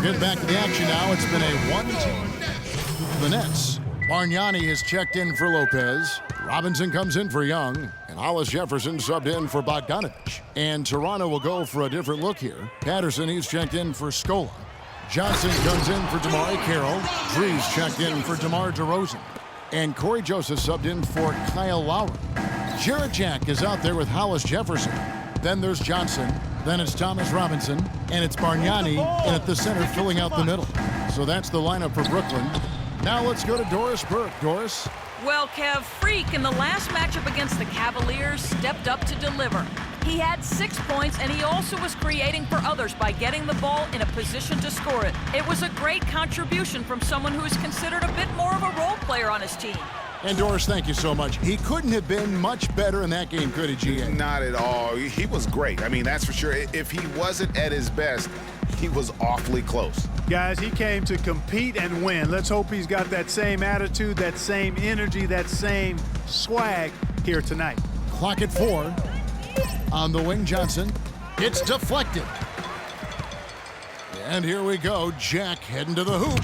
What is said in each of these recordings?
We're getting back to the action now. It's been a 1-2. The Nets. Bargnani has checked in for Lopez. Robinson comes in for Young. And Hollis Jefferson subbed in for Bogdanovich. And Toronto will go for a different look here. Patterson, he's checked in for Scola. Johnson comes in for DeMar Carroll. Drees checked in for DeMar DeRozan. And Corey Joseph subbed in for Kyle Lowry. Jarrett Jack is out there with Hollis Jefferson. Then there's Johnson. Then it's Thomas Robinson. And it's Bargnani. And at the center, filling out the middle. So that's the lineup for Brooklyn. Now let's go to Doris Burke. Doris? Well, Kev, Freak in the last matchup against the Cavaliers stepped up to deliver. He had 6 points, and he also was creating for others by getting the ball in a position to score it. It was a great contribution from someone who is considered a bit more of a role player on his team. And Doris, thank you so much. He couldn't have been much better in that game, could he, GA? Not at all. He was great. I mean, that's for sure. If he wasn't at his best, he was awfully close. Guys, he came to compete and win. Let's hope he's got that same attitude, that same energy, that same swag here tonight. Clock at 4. On the wing, Johnson. It's deflected. And here we go. Jack heading to the hoop.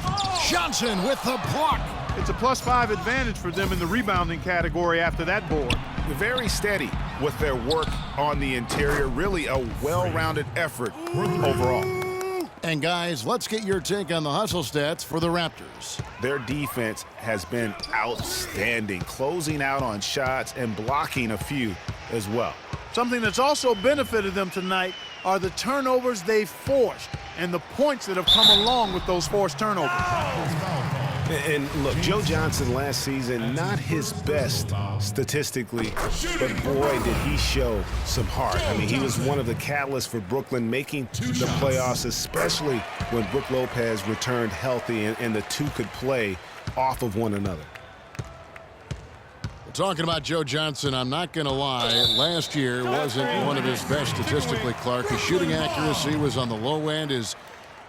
Johnson with the block. It's a +5 advantage for them in the rebounding category after that board. Very steady with their work on the interior. Really a well-rounded effort overall. And guys, let's get your take on the hustle stats for the Raptors. Their defense has been outstanding, closing out on shots and blocking a few as well. Something that's also benefited them tonight are the turnovers they've forced and the points that have come along with those forced turnovers. And look, Joe Johnson last season, not his best statistically, but boy, did he show some heart. I mean, he was one of the catalysts for Brooklyn making the playoffs, especially when Brook Lopez returned healthy and the two could play off of one another. Talking about Joe Johnson, I'm not going to lie. Last year wasn't one of his best statistically, Clark. His shooting accuracy was on the low end. His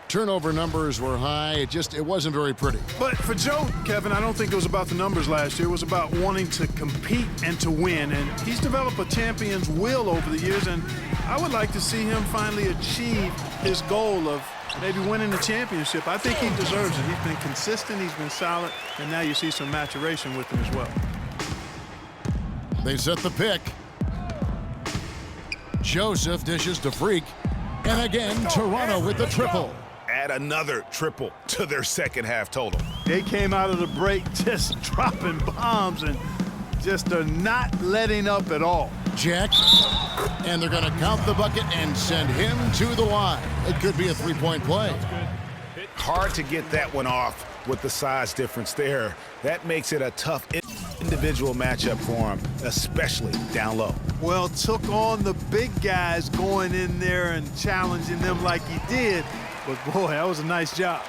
turnover numbers were high. It wasn't very pretty. But for Joe, Kevin, I don't think it was about the numbers last year. It was about wanting to compete and to win. And he's developed a champion's will over the years. And I would like to see him finally achieve his goal of maybe winning the championship. I think he deserves it. He's been consistent. He's been solid. And now you see some maturation with him as well. They set the pick. Joseph dishes to Freak. And again, Toronto with the triple. Add another triple to their second half total. They came out of the break just dropping bombs and just are not letting up at all. Jack. And they're going to count the bucket and send him to the line. It could be a three-point play. Hard to get that one off with the size difference there. That makes it a tough individual matchup for him, especially down low. Well, took on the big guys going in there and challenging them like he did. But, boy, that was a nice job.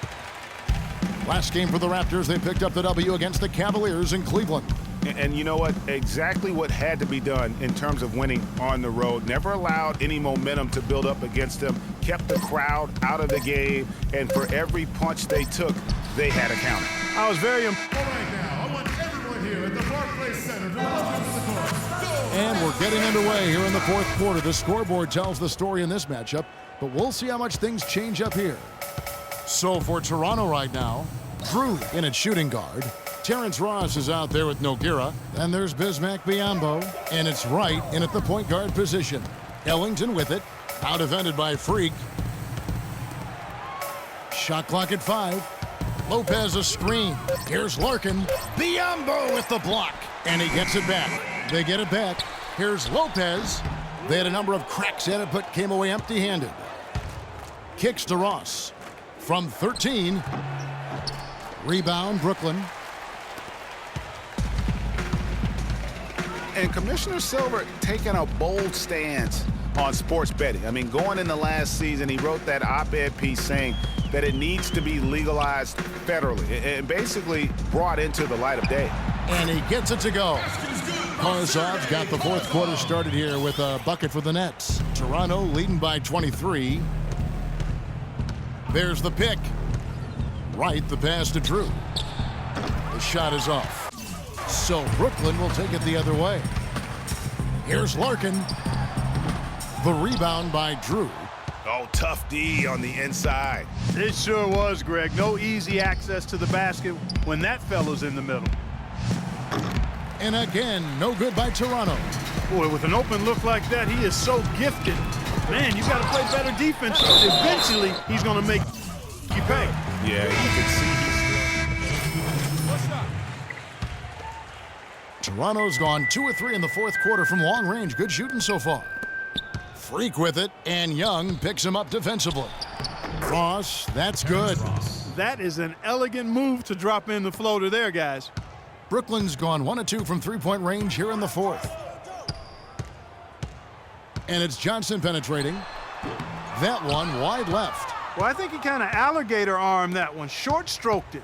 Last game for the Raptors, they picked up the W against the Cavaliers in Cleveland. And you know what? Exactly what had to be done in terms of winning on the road. Never allowed any momentum to build up against them. Kept the crowd out of the game. And for every punch they took, they had a counter. I was very impressed. Right now, I want everyone here at the Barclays Center to welcome to the court. And we're getting underway here in the fourth quarter. The scoreboard tells the story in this matchup, but we'll see how much things change up here. So for Toronto right now, Drew in at shooting guard. Terrence Ross is out there with Nogueira. Then there's Bismack Biyombo. And it's Wright in at the point guard position. Ellington with it. Out defended by Freak. Shot clock at 5. Lopez a screen. Here's Larkin. Biyombo with the block. And he gets it back. They get it back. Here's Lopez. They had a number of cracks at it, but came away empty-handed. Kicks to Ross. From 13. Rebound, Brooklyn. And Commissioner Silver taking a bold stance on sports betting. I mean, going into last season, he wrote that op-ed piece saying that it needs to be legalized federally and basically brought into the light of day. And he gets it to go. Karsav's got the fourth quarter started here with a bucket for the Nets. Toronto leading by 23. There's the pick. Wright, the pass to Drew. The shot is off. So Brooklyn will take it the other way. Here's Larkin. The rebound by Drew. Oh, tough D on the inside. It sure was, Greg. No easy access to the basket when that fella's in the middle. And again, no good by Toronto. Boy, with an open look like that, he is so gifted. Man, you got to play better defense. Eventually, he's going to make you pay. Yeah, you can see Toronto's gone 2 of 3 in the fourth quarter from long range. Good shooting so far. Freak with it, and Young picks him up defensively. Ross, that's good. That is an elegant move to drop in the floater there, guys. Brooklyn's gone 1 of 2 from three-point range here in the fourth. And it's Johnson penetrating. That one wide left. Well, I think he kind of alligator armed that one, short-stroked it.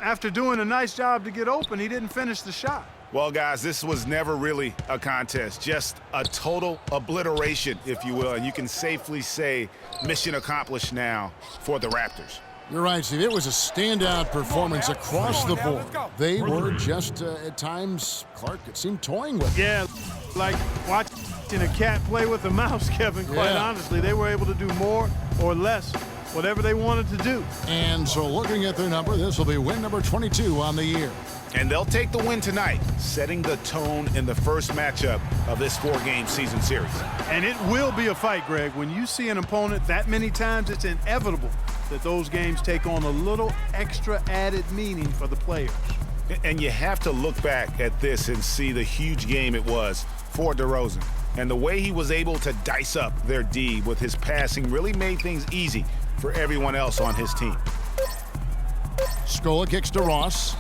After doing a nice job to get open, he didn't finish the shot. Well, guys, this was never really a contest, just a total obliteration, if you will, and you can safely say mission accomplished now for the Raptors. You're right, Steve. It was a standout performance across the board. They were just, at times, Clark, it seemed toying with. Yeah, like watching a cat play with a mouse, Kevin, quite honestly. They were able to do more or less, whatever they wanted to do. And so looking at their number, this will be win number 22 on the year. And they'll take the win tonight, setting the tone in the first matchup of this 4-game season series. And it will be a fight, Greg. When you see an opponent that many times, it's inevitable that those games take on a little extra added meaning for the players. And you have to look back at this and see the huge game it was for DeRozan. And the way he was able to dice up their D with his passing really made things easy for everyone else on his team. Scola kicks to Ross.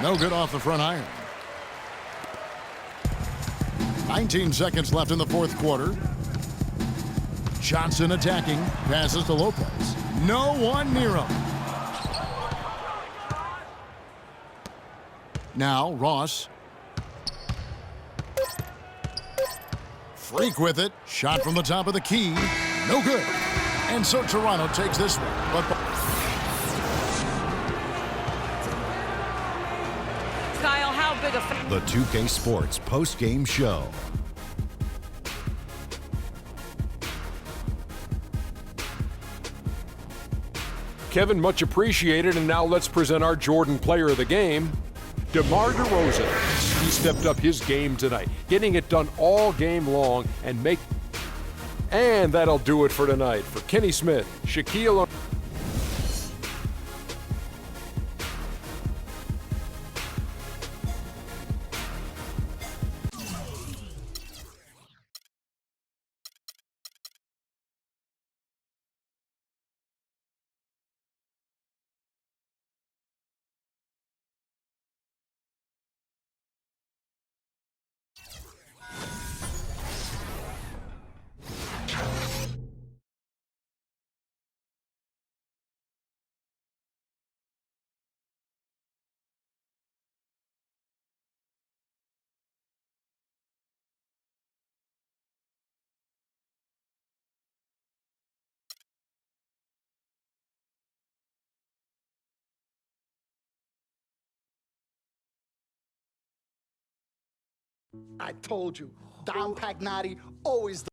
No good off the front iron. 19 seconds left in the fourth quarter. Johnson attacking, passes to Lopez. No one near him. Now Ross. Freak with it. Shot from the top of the key. No good. And so Toronto takes this one. But Kyle, how big a... The 2K Sports post-game show. Kevin, much appreciated, and now let's present our Jordan Player of the Game, DeMar DeRozan. He stepped up his game tonight, getting it done all game long and that'll do it for tonight. For Kenny Smith, Shaquille... I told you, Dom Pagnotti always...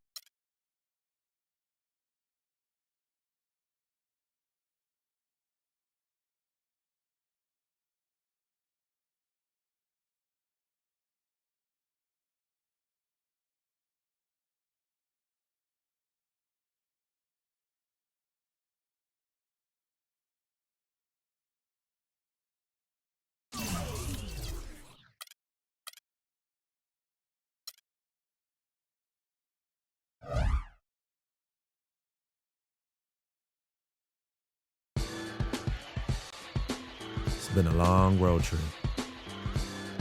It's been a long road trip.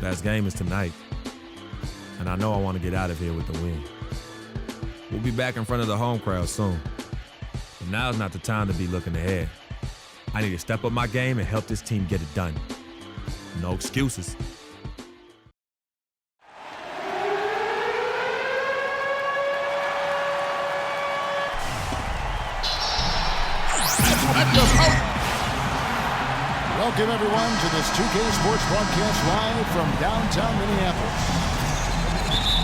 Last game is tonight, and I know I want to get out of here with the win. We'll be back in front of the home crowd soon, but now's not the time to be looking ahead. I need to step up my game and help this team get it done. No excuses. welcome everyone to this 2K Sports broadcast live from downtown Minneapolis.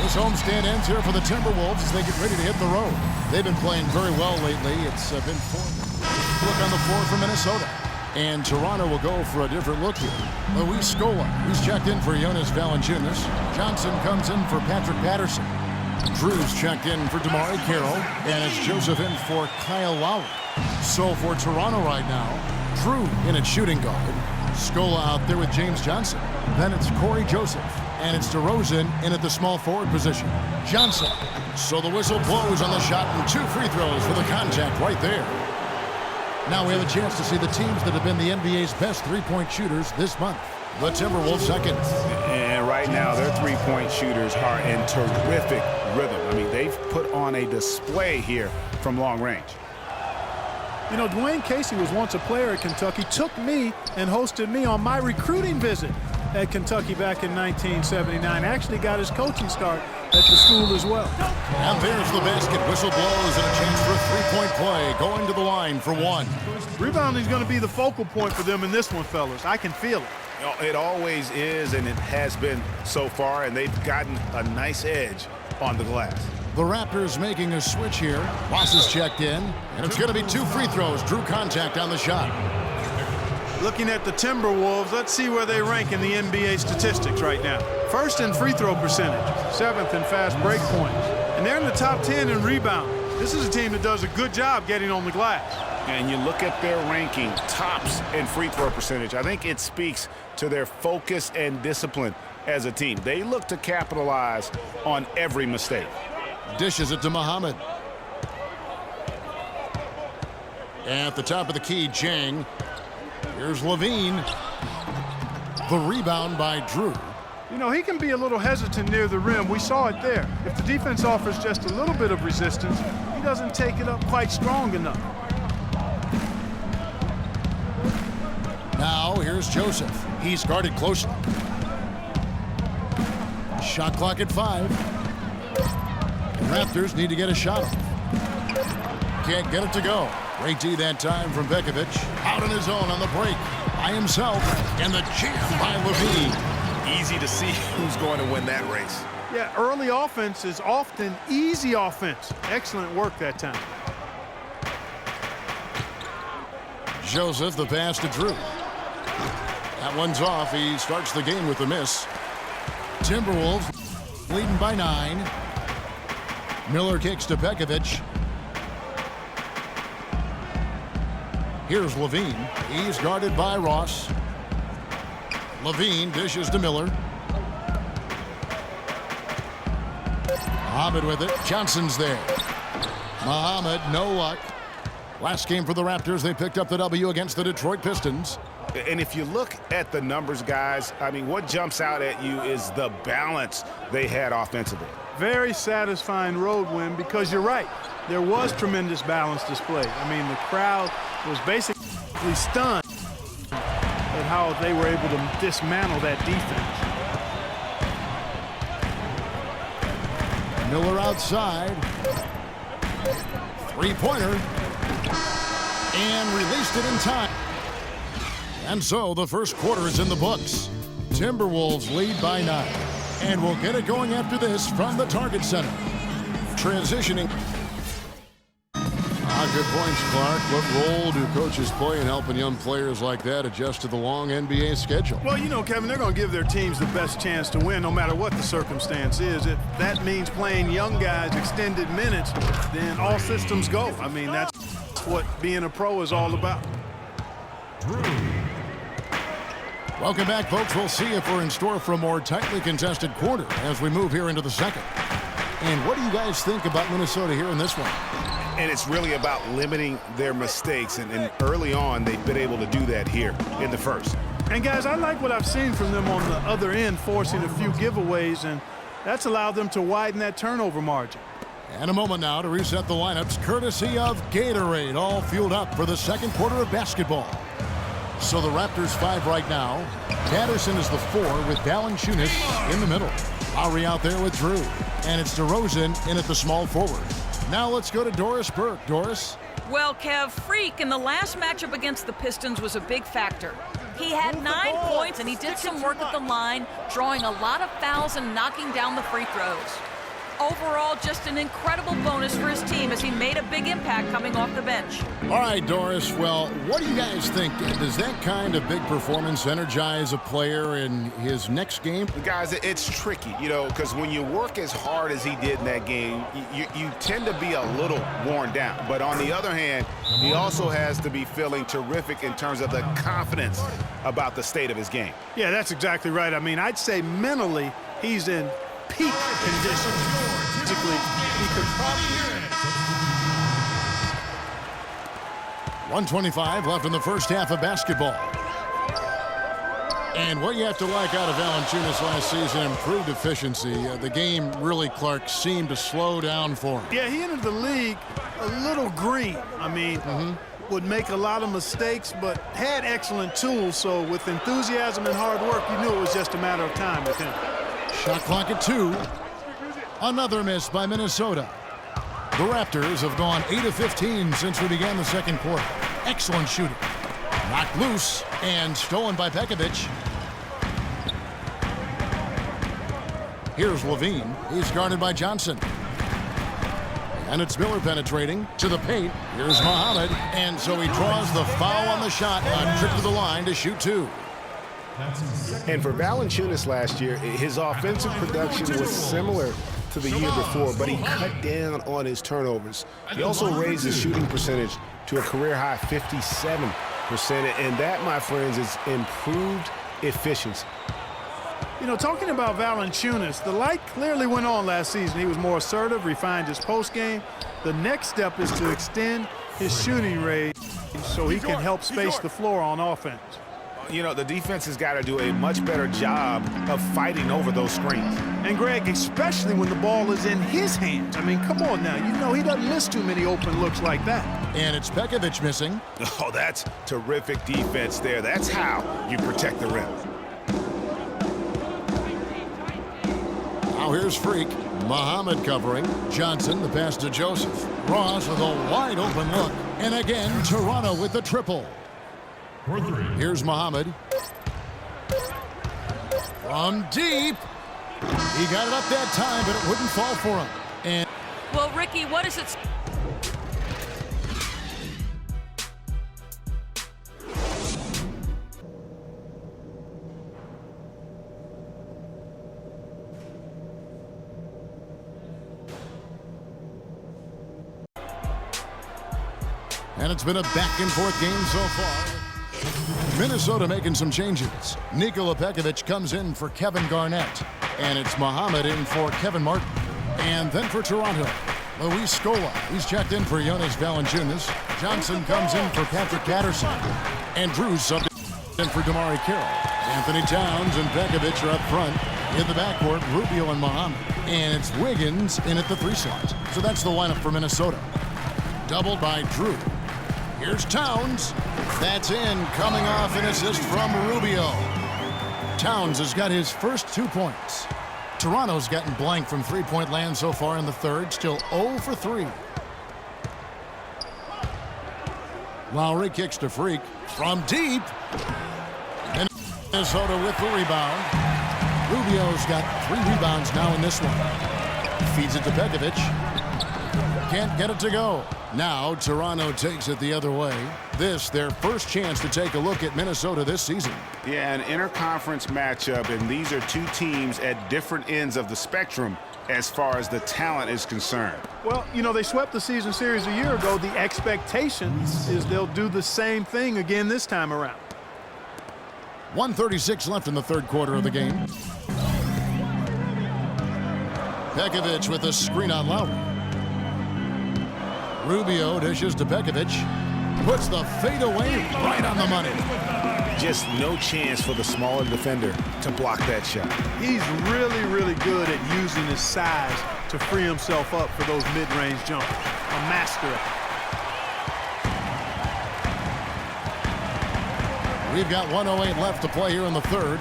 This homestand ends here for the Timberwolves as they get ready to hit the road. They've been playing very well lately. It's been 4. Look on the floor for Minnesota. And Toronto will go for a different look here. Luis Scola, he's checked in for Jonas Valanciunas. Johnson comes in for Patrick Patterson. Drew's checked in for DeMarre Carroll. And it's Joseph in for Kyle Lowry. So for Toronto right now, Drew in at shooting guard. Scola out there with James Johnson. Then it's Corey Joseph. And it's DeRozan in at the small forward position. Johnson. So the whistle blows on the shot and 2 free throws for the contact right there. Now we have a chance to see the teams that have been the NBA's best three-point shooters this month. The Timberwolves second. And right now, their three-point shooters are in terrific rhythm. I mean, they've put on a display here from long range. You know, Dwayne Casey was once a player at Kentucky, took me and hosted me on my recruiting visit at Kentucky back in 1979. Actually got his coaching start at the school as well. And there's the basket. Whistle blows and a chance for a three-point play. Going to the line for 1. Rebounding is going to be the focal point for them in this one, fellas. I can feel it. It always is, and it has been so far, and they've gotten a nice edge on the glass. The Raptors making a switch here. Ross is checked in, and it's going to be 2 free throws. Drew contact on the shot. Looking at the Timberwolves, let's see where they rank in the NBA statistics right now. First in free throw percentage, 7th in fast break points, and they're in the top 10 in rebound. This is a team that does a good job getting on the glass. And you look at their ranking, tops in free throw percentage. I think it speaks to their focus and discipline as a team. They look to capitalize on every mistake. Dishes it to Muhammad. At the top of the key, Chang. Here's Levine. The rebound by Drew. You know, he can be a little hesitant near the rim. We saw it there. If the defense offers just a little bit of resistance, he doesn't take it up quite strong enough. Now, here's Joseph. He's guarded closely. Shot clock at 5. The Raptors need to get a shot off. Can't get it to go. Great D that time from Bekovic. Out on his own on the break by himself. And the jam by Levine. Easy to see who's going to win that race. Yeah, early offense is often easy offense. Excellent work that time. Joseph, the pass to Drew. That one's off. He starts the game with a miss. Timberwolves leading by 9. Miller kicks to Bekovic. Here's Levine. He's guarded by Ross. Levine dishes to Miller. Muhammad with it. Johnson's there. Muhammad, no luck. Last game for the Raptors, they picked up the W against the Detroit Pistons. And if you look at the numbers, guys, I mean, what jumps out at you is the balance they had offensively. Very satisfying road win because you're right. There was tremendous balance displayed. I mean, the crowd was basically stunned at how they were able to dismantle that defense. Miller outside. Three-pointer. And released it in time. And so the first quarter is in the books. Timberwolves lead by 9. And we'll get it going after this from the Target Center. Transitioning. Good points, Clark. What role do coaches play in helping young players like that adjust to the long NBA schedule? Well, you know, Kevin, they're going to give their teams the best chance to win no matter what the circumstance is. If that means playing young guys extended minutes, then all systems go. I mean, that's what being a pro is all about. Welcome back, folks. We'll see if we're in store for a more tightly contested quarter as we move here into the second. And what do you guys think about Minnesota here in this one? And it's really about limiting their mistakes. And early on, they've been able to do that here in the first. And, guys, I like what I've seen from them on the other end, forcing a few giveaways, and that's allowed them to widen that turnover margin. And a moment now to reset the lineups, courtesy of Gatorade, all fueled up for the second quarter of basketball. So the Raptors 5 right now. Patterson is the 4 with Valanciunas in the middle. Lowry out there with Drew. And it's DeRozan in at the small forward. Now let's go to Doris Burke. Doris? Well, Kev, Freak in the last matchup against the Pistons was a big factor. He had 9 points, and he did some work at the line, drawing a lot of fouls and knocking down the free throws. Overall, just an incredible bonus for his team as he made a big impact coming off the bench. All right, Doris. Well, what do you guys think? Does that kind of big performance energize a player in his next game? Guys, it's tricky, because when you work as hard as he did in that game, you tend to be a little worn down. But on the other hand, he also has to be feeling terrific in terms of the confidence about the state of his game. Yeah, that's exactly right. I mean, I'd say mentally he's in peak condition. Physically, he could probably... 1:25 left in the first half of basketball. And what you have to like out of Valanciunas last season, improved efficiency. The game really, Clark, seemed to slow down for him. Yeah, he entered the league a little green. I mean, would make a lot of mistakes, but had excellent tools. So with enthusiasm and hard work, you knew it was just a matter of time with him. Shot clock at 2. Another miss by Minnesota. The Raptors have gone 8 of 15 since we began the second quarter. Excellent shooting. Knocked loose and stolen by Pekovic. Here's Levine. He's guarded by Johnson. And it's Miller penetrating to the paint. Here's Muhammad. And so he draws the foul on the shot. A trip to the line to shoot 2. And for Valanciunas last year, his offensive production was similar to the year before, but he cut down on his turnovers. He also raised his shooting percentage to a career-high 57%, and that, my friends, is improved efficiency. Talking about Valanciunas, the light clearly went on last season. He was more assertive, refined his post-game. The next step is to extend his shooting range so he can help space the floor on offense. The defense has got to do a much better job of fighting over those screens. And, Greg, especially when the ball is in his hands. I mean, come on now. He doesn't miss too many open looks like that. And it's Pekovic missing. Oh, that's terrific defense there. That's how you protect the rim. Now here's Freak. Muhammad covering. Johnson, the pass to Joseph. Ross with a wide open look. And again, Toronto with the triple. Here's Muhammad. From deep. He got it up that time, but it wouldn't fall for him. And Well, Ricky, what is it? And it's been a back-and-forth game so far. Minnesota making some changes. Nikola Pekovic comes in for Kevin Garnett. And it's Muhammad in for Kevin Martin. And then for Toronto, Luis Scola. He's checked in for Jonas Valanciunas. Johnson comes in for Patrick Patterson. And Drew subbed in for DeMar Carroll. Anthony Towns and Pekovic are up front. In the backcourt, Rubio and Muhammad. And it's Wiggins in at the 3 slot. So that's the lineup for Minnesota. Doubled by Drew. Here's Towns. That's in, coming off an assist from Rubio. Towns has got his first 2 points. Toronto's gotten blank from three-point land so far in the third, still 0 for 3. Lowry kicks to Freak from deep. And Minnesota with the rebound. Rubio's got 3 rebounds now in this one. Feeds it to Pekovic. Can't get it to go. Now Toronto takes it the other way. This, their first chance to take a look at Minnesota this season. Yeah, an interconference matchup, and these are 2 teams at different ends of the spectrum as far as the talent is concerned. Well, they swept the season series a year ago. The expectation is they'll do the same thing again this time around. 1:36 left in the third quarter of the game. Pekovic with a screen on Lowry. Rubio dishes to Pekovic. Puts the fadeaway right on the money. Just no chance for the smaller defender to block that shot. He's really, really good at using his size to free himself up for those mid-range jumpers. A master at it. We've got 1:08 left to play here in the third.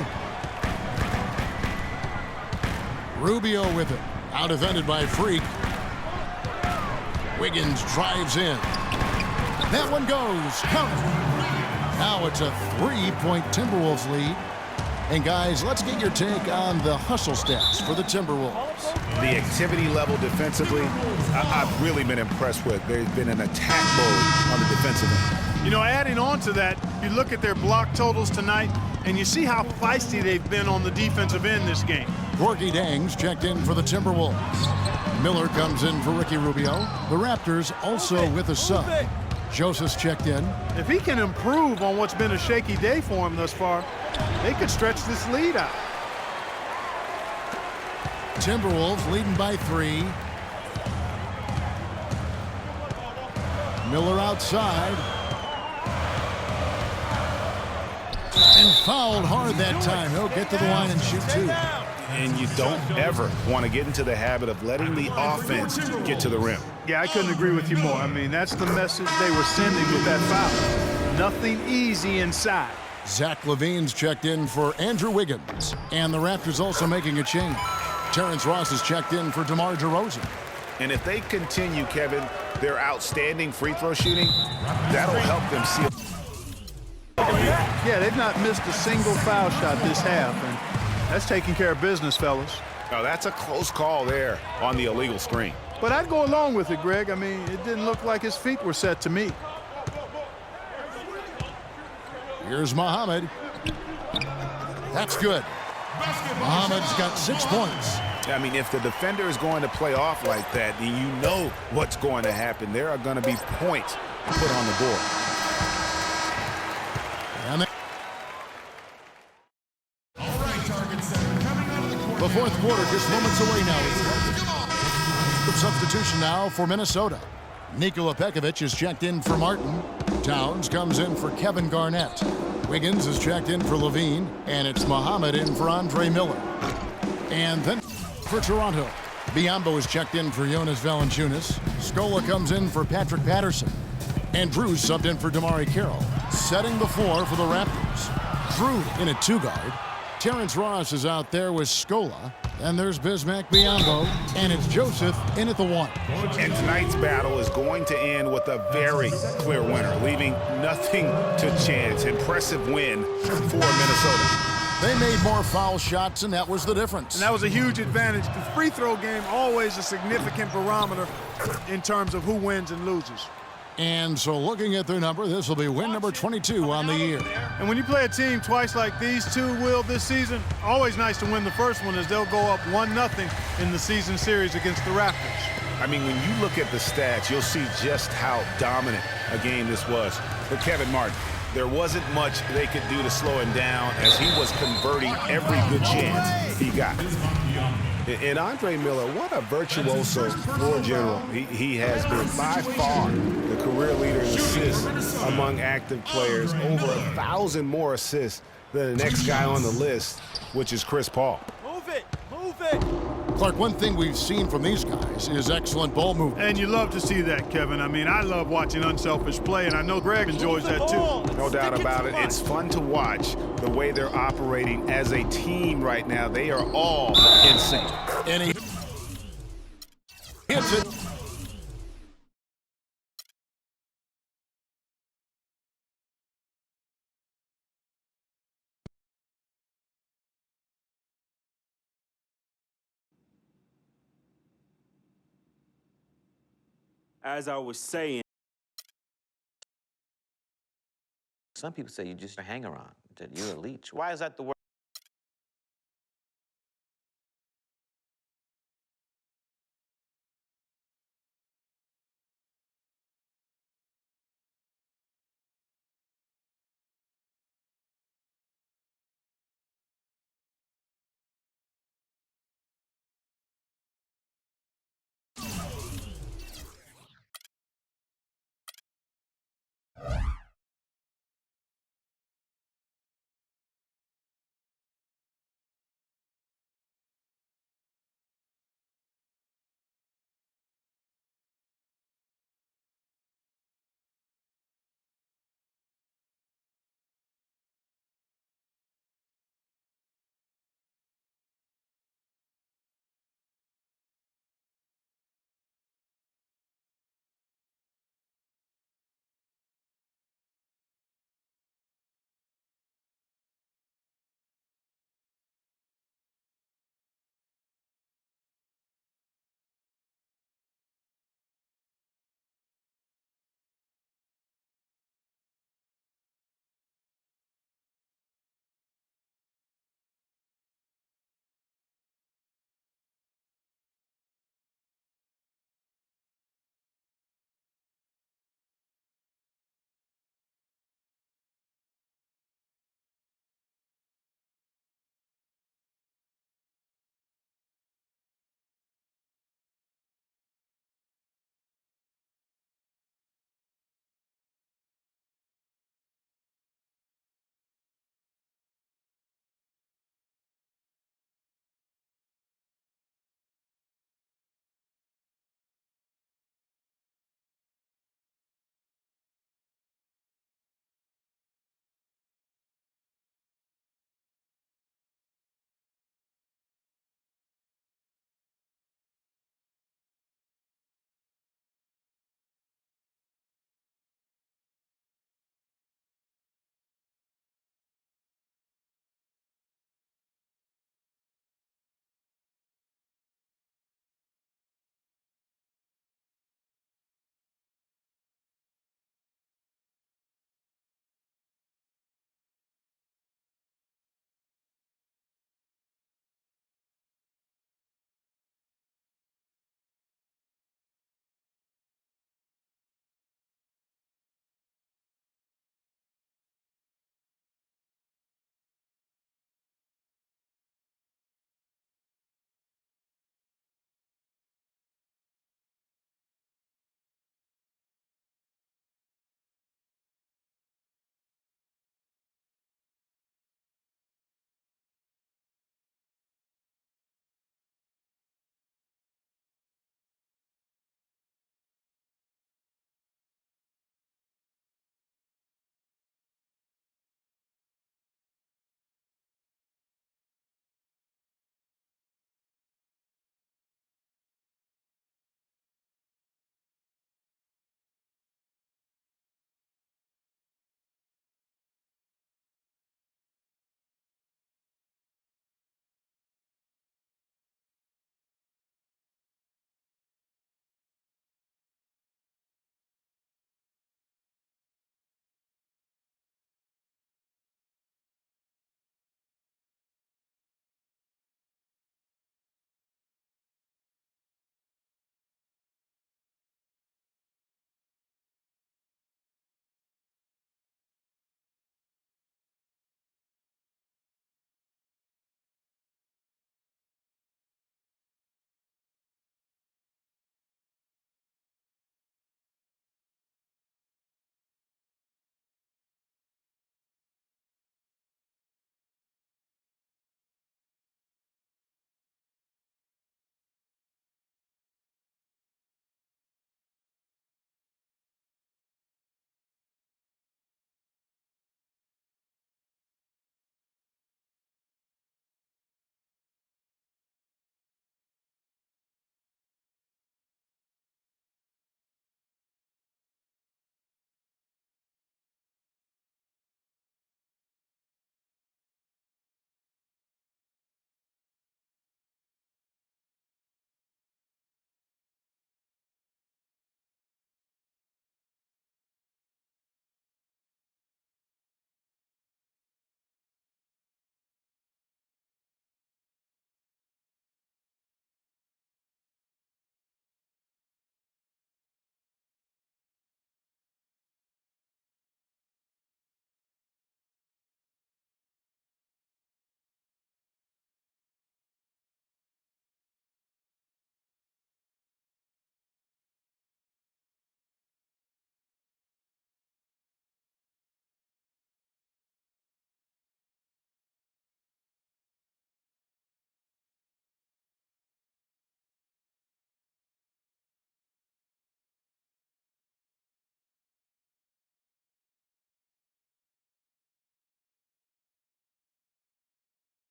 Rubio with it. Out defended by Freak. Wiggins drives in. That one goes. Count. Now it's a 3-point Timberwolves lead. And guys, let's get your take on the hustle stats for the Timberwolves. The activity level defensively, I've really been impressed with. There's been an attack mode on the defensive end. You know, adding on to that, you look at their block totals tonight, and you see how feisty they've been on the defensive end this game. Gorgui Dieng's checked in for the Timberwolves. Miller comes in for Ricky Rubio. The Raptors also with a sub. Joseph's checked in. If he can improve on what's been a shaky day for him thus far, they could stretch this lead out. Timberwolves leading by 3. Miller outside. And fouled hard that time. He'll get to the line and shoot 2. And you don't ever want to get into the habit of letting the offense get to the rim. Yeah, I couldn't agree with you more. I mean, that's the message they were sending with that foul. Nothing easy inside. Zach LaVine's checked in for Andrew Wiggins. And the Raptors also making a change. Terrence Ross is checked in for DeMar DeRozan. And if they continue, Kevin, their outstanding free throw shooting, that'll help them seal. Yeah, they've not missed a single foul shot this half, and that's taking care of business, fellas. Oh, that's a close call there on the illegal screen. But I'd go along with it, Greg. I mean, it didn't look like his feet were set to me. Here's Muhammad. That's good. Muhammad's got 6 points. I mean, if the defender is going to play off like that, then you know what's going to happen. There are going to be points put on the board. And the fourth quarter just moments away now. Substitution now for Minnesota. Nikola Pekovic is checked in for Martin. Towns comes in for Kevin Garnett. Wiggins is checked in for Levine, and it's Muhammad in for Andre Miller. And then for Toronto, Biyombo is checked in for Jonas Valanciunas. Scola comes in for Patrick Patterson. And Drew subbed in for DeMar Carroll. Setting the floor for the Raptors. Drew in a 2-guard. Terrence Ross is out there with Scola. And there's Bismack Biyombo. And it's Joseph in at the 1. And tonight's battle is going to end with a very clear winner, leaving nothing to chance. Impressive win for Minnesota. They made more foul shots, and that was the difference. And that was a huge advantage. The free throw game always a significant barometer in terms of who wins and loses. And so looking at their number, this will be win number 22 on the year. And when you play a team twice like these two will this season, always nice to win the first one as they'll go up 1-0 in the season series against the Raptors. I mean, when you look at the stats, you'll see just how dominant a game this was. For Kevin Martin, there wasn't much they could do to slow him down as he was converting every good chance he got. And Andre Miller, what a virtuoso floor general he has been. By far the career leader in assists among active players. Over 1,000 more assists than the next guy on the list, which is Chris Paul. Move it! Move it! Clark, one thing we've seen from these guys is excellent ball movement. And you love to see that, Kevin. I mean, I love watching unselfish play, and I know Greg enjoys that too. No doubt about it. It's fun to watch the way they're operating as a team right now. They are all in sync. And he hits it. As I was saying, some people say you're just a hanger-on, that you're a leech. Why is that the word?